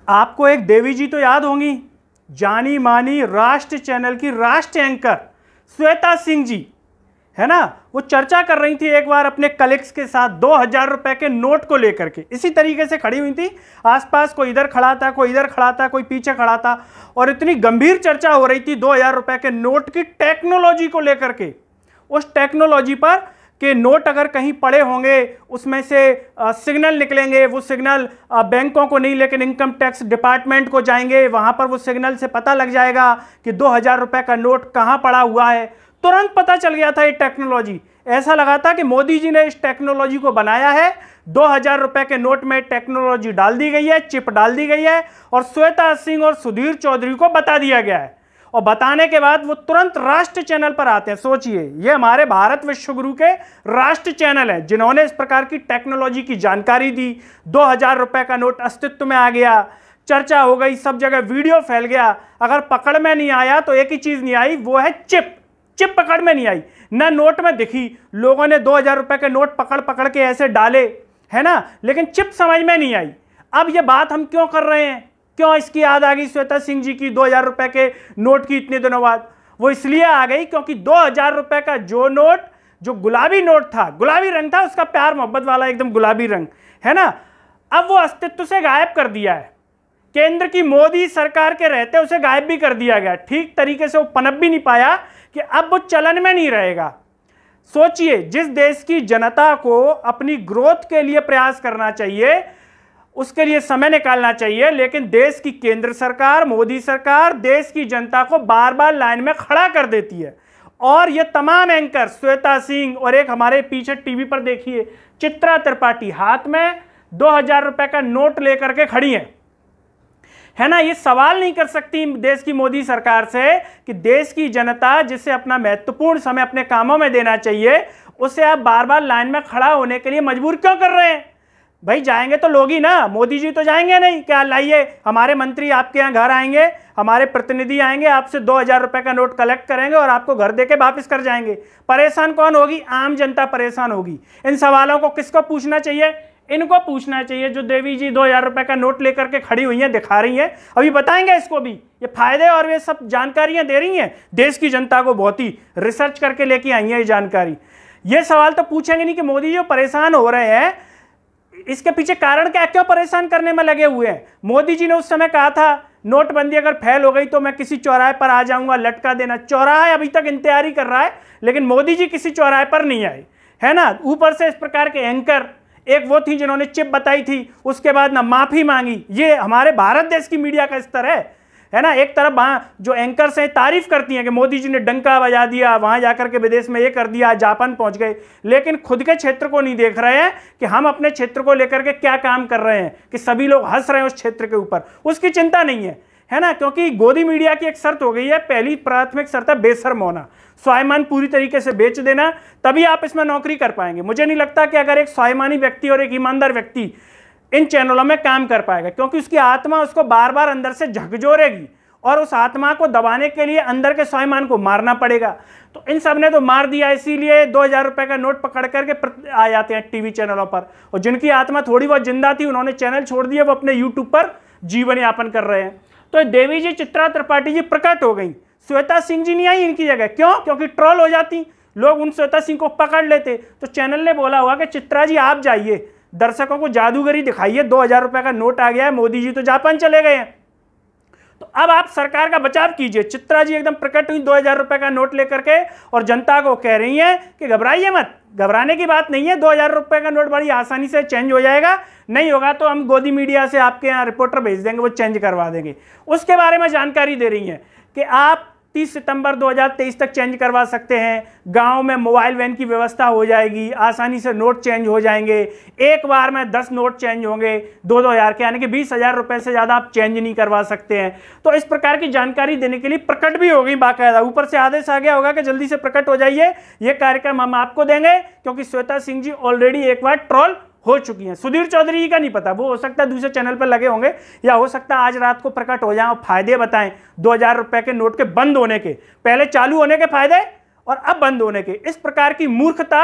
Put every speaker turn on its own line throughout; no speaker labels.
आपको एक देवी जी तो याद होंगी, जानी मानी राष्ट्र चैनल की राष्ट्र एंकर श्वेता सिंह जी, है ना। वो चर्चा कर रही थी एक बार अपने कलीग्स के साथ 2000 रुपए के नोट को लेकर के। इसी तरीके से खड़ी हुई थी, आसपास कोई इधर खड़ा था, कोई इधर खड़ा था, कोई पीछे खड़ा था, और इतनी गंभीर चर्चा हो रही थी 2000 रुपए के नोट की टेक्नोलॉजी को लेकर के। उस टेक्नोलॉजी पर कि नोट अगर कहीं पड़े होंगे उसमें से सिग्नल निकलेंगे, वो सिग्नल बैंकों को नहीं लेकिन इनकम टैक्स डिपार्टमेंट को जाएंगे, वहां पर वो सिग्नल से पता लग जाएगा कि 2000 रुपए का नोट कहां पड़ा हुआ है। तुरंत पता चल गया था ये टेक्नोलॉजी। ऐसा लगा था कि मोदी जी ने इस टेक्नोलॉजी को बनाया है। 2000 रुपए के नोट में टेक्नोलॉजी डाल दी गई है, चिप डाल दी गई है, और श्वेता सिंह और सुधीर चौधरी को बता दिया गया है। और बताने के बाद वो तुरंत राष्ट्र चैनल पर आते हैं। सोचिए, ये हमारे भारत विश्वगुरु के राष्ट्र चैनल है जिन्होंने इस प्रकार की टेक्नोलॉजी की जानकारी दी। 2000 रुपए का नोट अस्तित्व में आ गया, चर्चा हो गई, सब जगह वीडियो फैल गया। अगर पकड़ में नहीं आया तो एक ही चीज नहीं आई, वो है चिप। चिप पकड़ में नहीं आई, ना नोट में दिखी। लोगों ने 2000 रुपए के नोट पकड़ पकड़ के ऐसे डाले, है ना, लेकिन चिप समझ में नहीं आई। अब ये बात हम क्यों कर रहे हैं, क्यों इसकी याद आ गई श्वेता सिंह जी की 2000 रुपए के नोट की इतने दिनों बाद? वो इसलिए आ गई क्योंकि 2000 रुपए का जो नोट, जो गुलाबी नोट था, गुलाबी रंग था उसका, प्यार मोहब्बत वाला एकदम गुलाबी रंग, है ना, अब वो अस्तित्व से गायब कर दिया है। केंद्र की मोदी सरकार के रहते उसे गायब भी कर दिया गया। ठीक तरीके से वो पनप भी नहीं पाया कि अब वो चलन में नहीं रहेगा। सोचिए, जिस देश की जनता को अपनी ग्रोथ के लिए प्रयास करना चाहिए, उसके लिए समय निकालना चाहिए, लेकिन देश की केंद्र सरकार, मोदी सरकार देश की जनता को बार बार लाइन में खड़ा कर देती है। और ये तमाम एंकर, श्वेता सिंह और एक हमारे पीछे टीवी पर देखिए चित्रा त्रिपाठी, हाथ में 2000 रुपए का नोट लेकर के खड़ी है ना। ये सवाल नहीं कर सकती देश की मोदी सरकार से कि देश की जनता जिसे अपना महत्वपूर्ण समय अपने कामों में देना चाहिए, उसे आप बार बार लाइन में खड़ा होने के लिए मजबूर क्यों कर रहे हैं? भाई जाएंगे तो लोग ही ना, मोदी जी तो जाएंगे नहीं। क्या लाइए, हमारे मंत्री आपके यहाँ घर आएंगे, हमारे प्रतिनिधि आएंगे, आपसे 2000 रुपए का नोट कलेक्ट करेंगे और आपको घर देके वापस कर जाएंगे। परेशान कौन होगी? आम जनता परेशान होगी। इन सवालों को किसको पूछना चाहिए? इनको पूछना चाहिए जो देवी जी 2000 रुपए का नोट लेकर के खड़ी हुई हैं, दिखा रही हैं। अभी बताएंगे इसको भी, ये फायदे और ये सब जानकारियां दे रही हैं देश की जनता को, बहुत ही रिसर्च करके लेके आई है ये जानकारी। ये सवाल तो पूछेंगे नहीं कि मोदी जी परेशान हो रहे हैं, इसके पीछे कारण क्या, क्यों परेशान करने में लगे हुए हैं? मोदी जी ने उस समय कहा था नोटबंदी अगर फेल हो गई तो मैं किसी चौराहे पर आ जाऊंगा लटका देना। चौराहा अभी तक इंतजारी कर रहा है, लेकिन मोदी जी किसी चौराहे पर नहीं आए, है ना। ऊपर से इस प्रकार के एंकर, एक वो थी जिन्होंने चिप बताई थी, उसके बाद ना माफी मांगी। ये हमारे भारत देश की मीडिया का स्तर है ना। एक तरफ वहाँ जो एंकर्स हैं तारीफ करती हैं कि मोदी जी ने डंका बजा दिया, वहाँ जाकर के विदेश में ये कर दिया, जापान पहुँच गए, लेकिन खुद के क्षेत्र को नहीं देख रहे हैं कि हम अपने क्षेत्र को लेकर के क्या काम कर रहे हैं, कि सभी लोग हंस रहे हैं उस क्षेत्र के ऊपर, उसकी चिंता नहीं है ना। क्योंकि गोदी मीडिया की एक शर्त हो गई है, पहली प्राथमिक शर्त है बेशर्म होना, स्वाभिमान पूरी तरीके से बेच देना, तभी आप इसमें नौकरी कर पाएंगे। मुझे नहीं लगता कि अगर एक स्वाभिमानी व्यक्ति और एक ईमानदार व्यक्ति इन चैनलों में काम कर पाएगा, क्योंकि उसकी आत्मा उसको बार बार अंदर से झकझोरेगी और उस आत्मा को दबाने के लिए अंदर के स्वाभिमान को मारना पड़ेगा। तो इन सब ने तो मार दिया, इसीलिए 2000 रुपए का नोट पकड़ करके आ जाते हैं टीवी चैनलों पर। और जिनकी आत्मा थोड़ी बहुत जिंदा थी उन्होंने चैनल छोड़ दिए, वो अपने यूट्यूब पर जीवन यापन कर रहे हैं। तो देवी जी, चित्रा त्रिपाठी जी प्रकट हो गई, श्वेता सिंह जी नहीं आई इनकी जगह। क्यों? क्योंकि ट्रोल हो जाती, लोग उन श्वेता सिंह को पकड़ लेते। तो चैनल ने बोला हुआ कि चित्रा जी आप जाइए, दर्शकों को जादूगरी दिखाइए, 2000 रुपए का नोट आ गया है, मोदी जी तो जापान चले गए हैं, तो अब आप सरकार का बचाव कीजिए। चित्रा जी एकदम प्रकट हुई 2000 रुपए का नोट लेकर के, और जनता को कह रही हैं कि घबराइए मत, घबराने की बात नहीं है, 2000 रुपए का नोट बड़ी आसानी से चेंज हो जाएगा, नहीं होगा तो हम गोदी मीडिया से आपके यहाँ रिपोर्टर भेज देंगे, वो चेंज करवा देंगे। उसके बारे में जानकारी दे रही हैं कि आप 30 सितंबर 2023 तक चेंज करवा सकते हैं। गांव में मोबाइल वैन की व्यवस्था हो जाएगी, आसानी से नोट चेंज हो जाएंगे, एक बार में 10 नोट चेंज होंगे 2-2000 के, यानी कि 20,000 रुपए से ज़्यादा आप चेंज नहीं करवा सकते हैं। तो इस प्रकार की जानकारी देने के लिए प्रकट भी हो गई बाकायदा, ऊपर से आदेश आ गया होगा कि जल्दी से प्रकट हो जाइए, ये कार्यक्रम हम आपको देंगे, क्योंकि श्वेता सिंह जी ऑलरेडी एक बार ट्रोल हो चुकी हैं। सुधीर चौधरी जी का नहीं पता, वो हो सकता है दूसरे चैनल पर लगे होंगे, या हो सकता है आज रात को प्रकट हो जाएं और फायदे बताएं 2000 रुपए के नोट के बंद होने के, पहले चालू होने के फायदे और अब बंद होने के। इस प्रकार की मूर्खता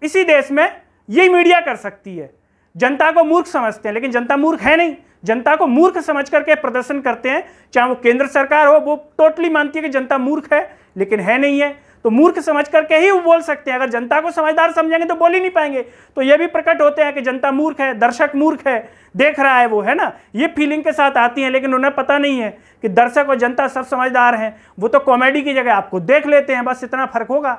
इसी देश में यही मीडिया कर सकती है। जनता को मूर्ख समझते हैं, लेकिन जनता मूर्ख है नहीं, जनता को मूर्ख समझ करके प्रदर्शन करते हैं, चाहे वो केंद्र सरकार हो, वो टोटली मानती है कि जनता मूर्ख है, लेकिन है नहीं है, तो मूर्ख समझ करके ही वो बोल सकते हैं। अगर जनता को समझदार समझेंगे तो बोल ही नहीं पाएंगे। तो ये भी प्रकट होते हैं कि जनता मूर्ख है, दर्शक मूर्ख है, देख रहा है वो, है ना, ये फीलिंग के साथ आती है, लेकिन उन्हें पता नहीं है कि दर्शक और जनता सब समझदार हैं। वो तो कॉमेडी की जगह आपको देख लेते हैं, बस इतना फर्क होगा।